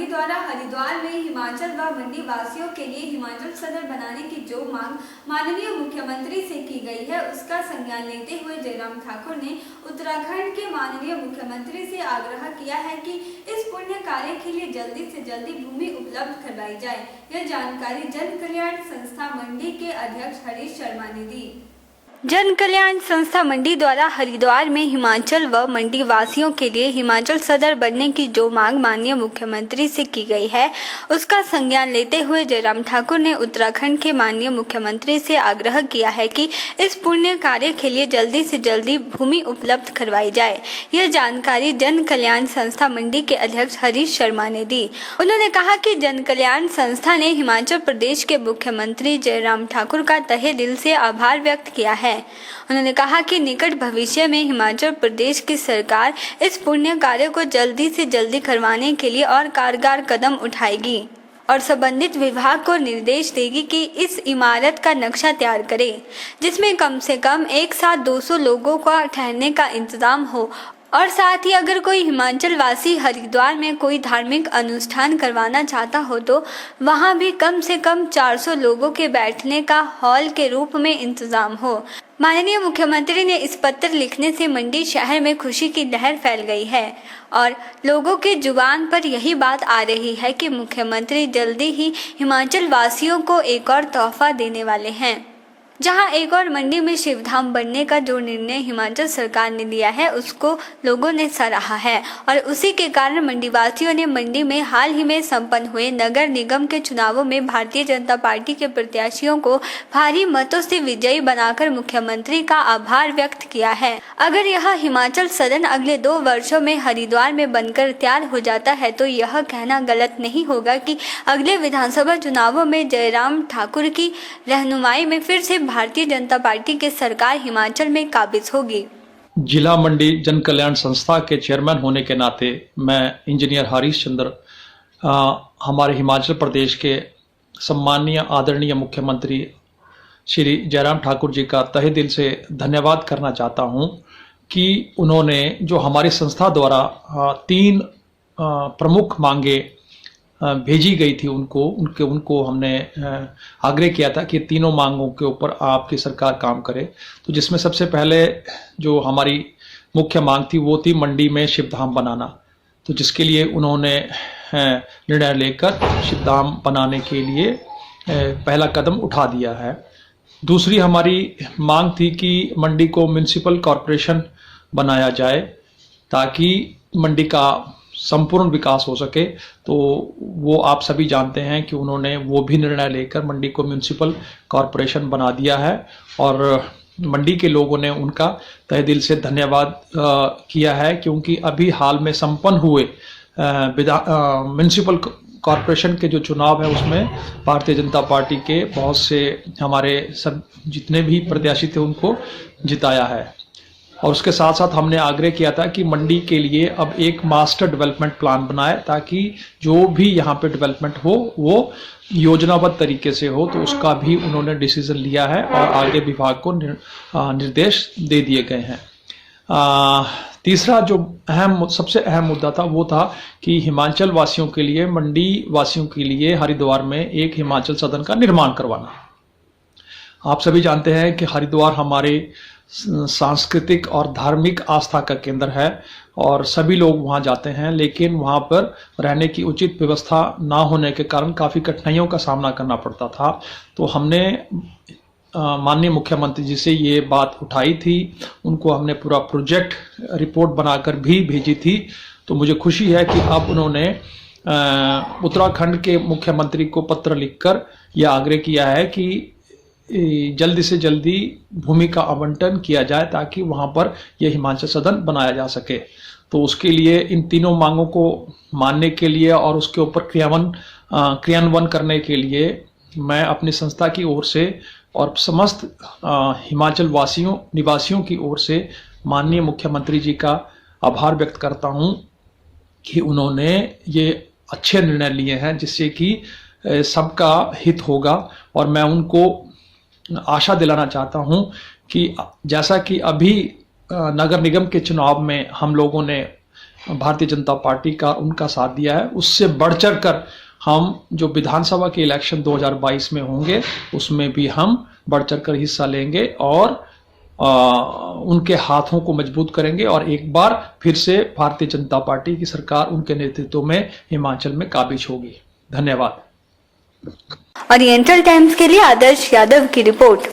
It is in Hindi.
मंडी द्वारा हरिद्वार में हिमाचल व मंडी वासियों के लिए हिमाचल सदर बनाने की जो मांग माननीय मुख्यमंत्री से की गई है, उसका संज्ञान लेते हुए जयराम ठाकुर ने उत्तराखंड के माननीय मुख्यमंत्री से आग्रह किया है कि इस पुण्य कार्य के लिए जल्दी से जल्दी भूमि उपलब्ध करवाई जाए। यह जानकारी जन कल्याण संस्था मंडी के अध्यक्ष हरीश शर्मा ने दी। जन कल्याण संस्था मंडी द्वारा हरिद्वार में हिमाचल व मंडी वासियों के लिए हिमाचल सदर बनने की जो मांग माननीय मुख्यमंत्री से की गई है, उसका संज्ञान लेते हुए जयराम ठाकुर ने उत्तराखंड के माननीय मुख्यमंत्री से आग्रह किया है कि इस पुण्य कार्य के लिए जल्दी से जल्दी भूमि उपलब्ध करवाई जाए। यह जानकारी जन कल्याण संस्था मंडी के अध्यक्ष हरीश शर्मा ने दी। उन्होंने कहा कि जन कल्याण संस्था ने हिमाचल प्रदेश के मुख्यमंत्री जयराम ठाकुर का तहे दिल से आभार व्यक्त किया है। उन्होंने कहा कि निकट भविष्य में हिमाचल प्रदेश की सरकार इस पुण्य कार्य को जल्दी से जल्दी करवाने के लिए और कारगर कदम उठाएगी और संबंधित विभाग को निर्देश देगी कि इस इमारत का नक्शा तैयार करे, जिसमें कम से कम एक साथ 200 लोगों का ठहरने का इंतजाम हो और साथ ही अगर कोई हिमाचल वासी हरिद्वार में कोई धार्मिक अनुष्ठान करवाना चाहता हो तो वहां भी कम से कम 400 लोगों के बैठने का हॉल के रूप में इंतजाम हो। माननीय मुख्यमंत्री ने इस पत्र लिखने से मंडी शहर में खुशी की लहर फैल गई है और लोगों के जुबान पर यही बात आ रही है कि मुख्यमंत्री जल्दी ही हिमाचल वासियों को एक और तोहफा देने वाले हैं। जहां एक और मंडी में शिवधाम बनने का जो निर्णय हिमाचल सरकार ने लिया है, उसको लोगों ने सराहा है और उसी के कारण मंडी वासियों ने मंडी में हाल ही में संपन्न हुए नगर निगम के चुनावों में भारतीय जनता पार्टी के प्रत्याशियों को भारी मतों से विजयी बनाकर मुख्यमंत्री का आभार व्यक्त किया है। अगर यह हिमाचल सदन अगले 2 वर्षों में हरिद्वार में बनकर तैयार हो जाता है तो यह कहना गलत नहीं होगा कि अगले विधानसभा चुनावों में जयराम ठाकुर की रहनुमाई में फिर से भारतीय जनता पार्टी की सरकार हिमाचल में काबिज होगी। जिला मंडी जन कल्याण संस्था के चेयरमैन होने के नाते मैं इंजीनियर हरीश चंद्र हमारे हिमाचल प्रदेश के सम्माननीय आदरणीय मुख्यमंत्री श्री जयराम ठाकुर जी का तहे दिल से धन्यवाद करना चाहता हूं कि उन्होंने जो हमारी संस्था द्वारा 3 प्रमुख मांगे भेजी गई थी उनको हमने आग्रह किया था कि तीनों मांगों के ऊपर आपकी सरकार काम करे। तो जिसमें सबसे पहले जो हमारी मुख्य मांग थी वो थी मंडी में शिवधाम बनाना, तो जिसके लिए उन्होंने निर्णय लेकर शिवधाम बनाने के लिए पहला कदम उठा दिया है। दूसरी हमारी मांग थी कि मंडी को म्युनिसिपल कॉरपोरेशन बनाया जाए ताकि मंडी का संपूर्ण विकास हो सके। तो वो आप सभी जानते हैं कि उन्होंने वो भी निर्णय लेकर मंडी को म्युनिसिपल कॉरपोरेशन बना दिया है और मंडी के लोगों ने उनका तहे दिल से धन्यवाद किया है, क्योंकि अभी हाल में संपन्न हुए म्युनिसिपल कॉरपोरेशन के जो चुनाव है उसमें भारतीय जनता पार्टी के बहुत से हमारे सब जितने भी प्रत्याशी थे उनको जिताया है। और उसके साथ साथ हमने आग्रह किया था कि मंडी के लिए अब एक मास्टर डेवलपमेंट प्लान बनाए ताकि जो भी यहाँ पे डेवलपमेंट हो वो योजनाबद्ध तरीके से हो। तो उसका भी उन्होंने डिसीजन लिया है और आगे विभाग को निर्देश दे दिए गए हैं। तीसरा जो सबसे अहम मुद्दा था वो था कि हिमाचल वासियों के लिए, मंडी वासियों के लिए हरिद्वार में एक हिमाचल सदन का निर्माण करवाना। आप सभी जानते हैं कि हरिद्वार हमारे सांस्कृतिक और धार्मिक आस्था का केंद्र है और सभी लोग वहां जाते हैं, लेकिन वहां पर रहने की उचित व्यवस्था ना होने के कारण काफ़ी कठिनाइयों का सामना करना पड़ता था। तो हमने माननीय मुख्यमंत्री जी से ये बात उठाई थी, उनको हमने पूरा प्रोजेक्ट रिपोर्ट बनाकर भी भेजी थी। तो मुझे खुशी है कि अब उन्होंने उत्तराखंड के मुख्यमंत्री को पत्र लिखकर यह आग्रह किया है कि जल्दी से जल्दी भूमि का आवंटन किया जाए ताकि वहां पर यह हिमाचल सदन बनाया जा सके। तो उसके लिए इन तीनों मांगों को मानने के लिए और उसके ऊपर क्रियान्वयन करने के लिए मैं अपनी संस्था की ओर से और समस्त हिमाचल निवासियों की ओर से माननीय मुख्यमंत्री जी का आभार व्यक्त करता हूं कि उन्होंने ये अच्छे निर्णय लिए हैं जिससे कि सबका हित होगा। और मैं उनको आशा दिलाना चाहता हूं कि जैसा कि अभी नगर निगम के चुनाव में हम लोगों ने भारतीय जनता पार्टी का उनका साथ दिया है, उससे बढ़ चढ़ कर हम जो विधानसभा के इलेक्शन 2022 में होंगे उसमें भी हम बढ़ चढ़ कर हिस्सा लेंगे और उनके हाथों को मजबूत करेंगे और एक बार फिर से भारतीय जनता पार्टी की सरकार उनके नेतृत्व में हिमाचल में काबिज होगी। धन्यवाद। ओरिएंटल टाइम्स के लिए आदर्श यादव की रिपोर्ट।